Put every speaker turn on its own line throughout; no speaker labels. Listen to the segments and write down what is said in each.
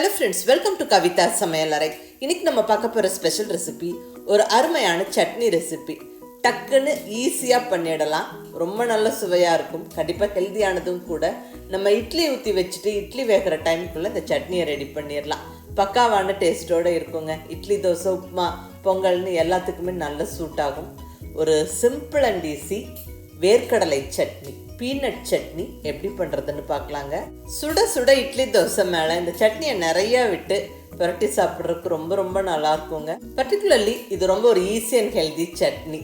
Hello friends, welcome to Kavitha சமையலறை. இன்னைக்கு நம்ம பார்க்க போகிற ஸ்பெஷல் ரெசிபி ஒரு அருமையான சட்னி ரெசிபி. டக்குன்னு ஈஸியாக பண்ணிடலாம், ரொம்ப நல்ல சுவையாக இருக்கும், கண்டிப்பாக ஹெல்த்தியானதும் கூட. நம்ம இட்லி ஊற்றி வச்சுட்டு இட்லி வேகிற டைமுக்குள்ளே இந்த சட்னியை ரெடி பண்ணிடலாம். பக்காவான டேஸ்ட்டோடு இருக்குங்க. இட்லி, தோசை, உப்புமா, பொங்கல்னு எல்லாத்துக்குமே நல்ல சூட் ஆகும். ஒரு சிம்பிள் அண்ட் ஈஸி வேர்க்கடலை சட்னி, பீனட் சட்னி எப்படி பண்ணுறதுன்னு பார்க்கலாங்க. சுட சுட இட்லி தோசை மேலே இந்த சட்னியை நிறையா விட்டு புரட்டி சாப்பிட்றதுக்கு ரொம்ப ரொம்ப நல்லா இருக்குங்க. பர்டிகுலர்லி இது ரொம்ப ஒரு ஈஸி அண்ட் ஹெல்தி சட்னி.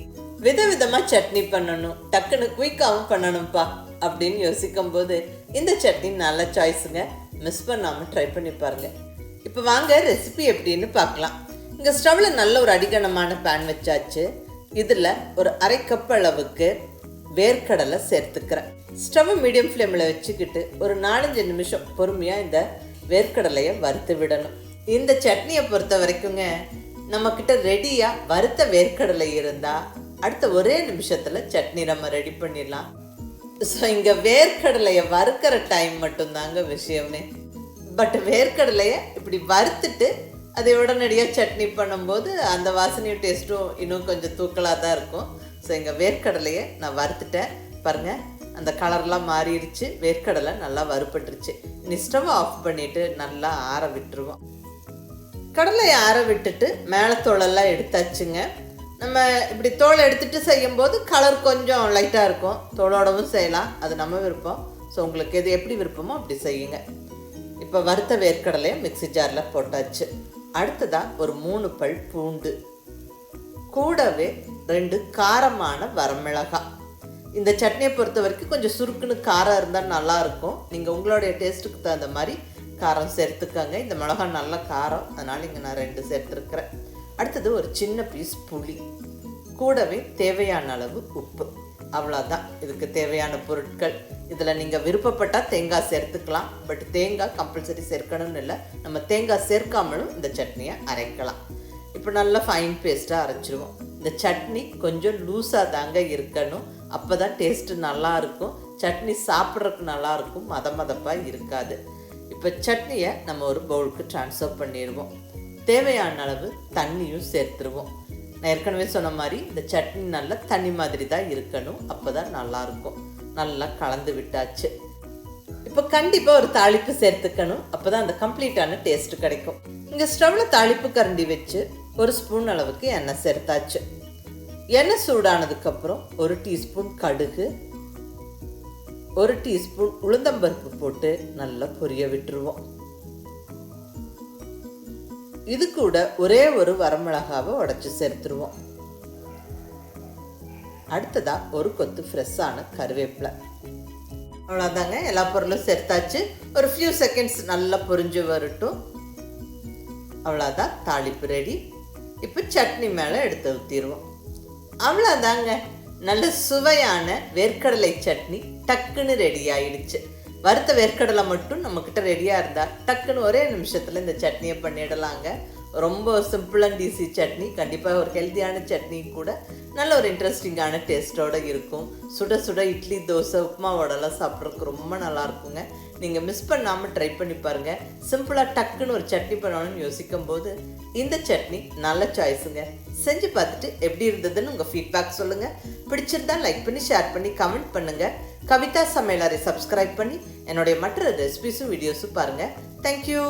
விதவிதமாக சட்னி பண்ணணும், டக்குன்னு குயிக்காகவும் பண்ணணும்ப்பா அப்படின்னு யோசிக்கும் போது இந்த சட்னி நல்ல சாய்ஸுங்க. மிஸ் பண்ணாமல் ட்ரை பண்ணி பாருங்க. இப்போ வாங்க ரெசிபி எப்படின்னு பார்க்கலாம். இங்கே ஸ்டவ்வில் நல்ல ஒரு அடிகனமான பேன் வச்சாச்சு. இதில் ஒரு 1/2 கப் அளவுக்கு வேர்க்கடலை சேர்த்துக்கிறேன். ஸ்டவ் மீடியம் ஃப்ளேமில் வச்சுக்கிட்டு ஒரு 4-5 நிமிஷம் பொறுமையாக இந்த வேர்க்கடலையை வறுத்து விடணும். இந்த சட்னியை பொறுத்த வரைக்குங்க, நம்மக்கிட்ட ரெடியாக வறுத்த வேர்க்கடலை இருந்தால் அடுத்த ஒரே நிமிஷத்தில் சட்னி நம்ம ரெடி பண்ணிடலாம். ஸோ இங்கே வேர்க்கடலையை வறுக்கிற டைம் மட்டும்தாங்க விஷயமே. பட் வேர்க்கடலையை இப்படி வறுத்துட்டு அதை உடனடியாக சட்னி பண்ணும்போது அந்த வாசனையும் டேஸ்ட்டும் இன்னும் கொஞ்சம் தூக்கலாக தான் இருக்கும். ஸோ எங்கள் வேர்க்கடலையை நான் வறுத்துட்டேன் பாருங்கள், அந்த கலர்லாம் மாறிடுச்சு. வேர்க்கடலை நல்லா வறுப்பட்டுருச்சு. இனி ஸ்டவ் ஆஃப் பண்ணிவிட்டு நல்லா ஆற விட்டுருவோம். கடலையை ஆற விட்டுட்டு மேலே தோலெல்லாம் எடுத்தாச்சுங்க. நம்ம இப்படி தோலை எடுத்துகிட்டு செய்யும்போது கலர் கொஞ்சம் லைட்டாக இருக்கும். தோலோடவும் செய்யலாம், அது நம்ம விருப்பம். ஸோ உங்களுக்கு எது எப்படி விருப்பமோ அப்படி செய்யுங்க. இப்போ வறுத்த வேர்க்கடலையை மிக்ஸி ஜாரில் போட்டாச்சு. அடுத்ததாக ஒரு 3 பல் பூண்டு, கூடவே 2 காரமான வரமிளகாய். இந்த சட்னியை பொறுத்த வரைக்கும் கொஞ்சம் சுருக்குன்னு காரம் இருந்தால் நல்லாயிருக்கும். நீங்கள் உங்களுடைய டேஸ்ட்டுக்கு தகுந்த மாதிரி காரம் சேர்த்துக்கங்க. இந்த மிளகாய் நல்ல காரம், அதனால் இங்கே நான் 2 சேர்த்துருக்குறேன். அடுத்தது ஒரு சின்ன பீஸ் புளி, கூடவே தேவையான அளவு உப்பு. அவ்வளோதான் இதுக்கு தேவையான பொருட்கள். இதில் நீங்கள் விருப்பப்பட்டால் தேங்காய் சேர்த்துக்கலாம். பட் தேங்காய் கம்பல்சரி சேர்க்கணும்னு இல்லை, நம்ம தேங்காய் சேர்க்காமலும் இந்த சட்னியை அரைக்கலாம். இப்போ நல்லா ஃபைன் பேஸ்ட்டாக அரைச்சிருவோம். இந்த சட்னி கொஞ்சம் லூஸாக தாங்க இருக்கணும், அப்போ தான் டேஸ்ட்டு நல்லாயிருக்கும். சட்னி சாப்பிட்றதுக்கு நல்லாயிருக்கும், மதப்பாக இருக்காது. இப்போ சட்னியை நம்ம ஒரு பவுலுக்கு ட்ரான்ஸ்ஃபர் பண்ணிடுவோம். தேவையான அளவு தண்ணியும் சேர்த்துருவோம். நான் ஏற்கனவே சொன்ன மாதிரி இந்த சட்னி நல்லா தண்ணி மாதிரி தான் இருக்கணும், அப்போ தான் நல்லாயிருக்கும். நல்லா கலந்து விட்டாச்சு. இப்போ கண்டிப்பாக ஒரு தாளிப்பு சேர்த்துக்கணும், அப்போ தான் அந்த கம்ப்ளீட்டான டேஸ்ட்டு கிடைக்கும். இங்கே ஸ்டவ்வில் தாளிப்பு கரண்டி வச்சு 1 ஸ்பூன் அளவுக்கு எண்ணெய் சேர்த்தாச்சு. எண்ணெய் சூடானதுக்கப்புறம் 1 டீஸ்பூன் கடுகு, 1 டீஸ்பூன் உளுந்தம்பருப்பு போட்டு நல்லா பொரிய விட்டுருவோம். இது கூட ஒரே ஒரு வரமிளகாவை உடைச்சி சேர்த்துருவோம். அடுத்ததாக 1 கொத்து ஃப்ரெஷ்ஷான கருவேப்பிலை. அவ்வளோதாங்க, எல்லா பொருளும் சேர்த்தாச்சு. ஒரு ஃபியூ செகண்ட்ஸ் நல்லா பொரிஞ்சு வரட்டும். அவ்வளோதான், தாளிப்பு ரெடி. இப்போ சட்னி மேலே எடுத்து ஊற்றிடுவோம். அவ்வளோதாங்க, நல்ல சுவையான வேர்க்கடலை சட்னி டக்குன்னு ரெடி ஆயிடுச்சு. வறுத்த வேர்க்கடலை மட்டும் நம்மக்கிட்ட ரெடியாக இருந்தால் டக்குன்னு ஒரே நிமிஷத்தில் இந்த சட்னியை பண்ணிடலாங்க. ரொம்ப சிம்பிள் அண்ட் ஈஸி சட்னி, கண்டிப்பாக ஒரு ஹெல்த்தியான சட்னி கூட, நல்ல ஒரு இன்ட்ரெஸ்டிங்கான டேஸ்ட்டோடு இருக்கும். சுட சுட இட்லி, தோசை, உப்புமாவோடலாம் சாப்பிட்றதுக்கு ரொம்ப நல்லாயிருக்குங்க. நீங்கள் மிஸ் பண்ணாமல் ட்ரை பண்ணி பாருங்கள். சிம்பிளாக டக்குன்னு ஒரு சட்னி பண்ணணும்னு யோசிக்கும் போது இந்த சட்னி நல்ல சாய்ஸுங்க. செஞ்சு பார்த்துட்டு எப்படி இருந்ததுன்னு உங்கள் ஃபீட்பேக் சொல்லுங்கள். பிடிச்சிருந்தா லைக் பண்ணி, ஷேர் பண்ணி, கமெண்ட் பண்ணுங்கள். கவிதா சமையலறை சப்ஸ்கிரைப் பண்ணி என்னுடைய மற்ற ரெசிபிஸும் வீடியோஸும் பாருங்கள். தேங்க்யூ.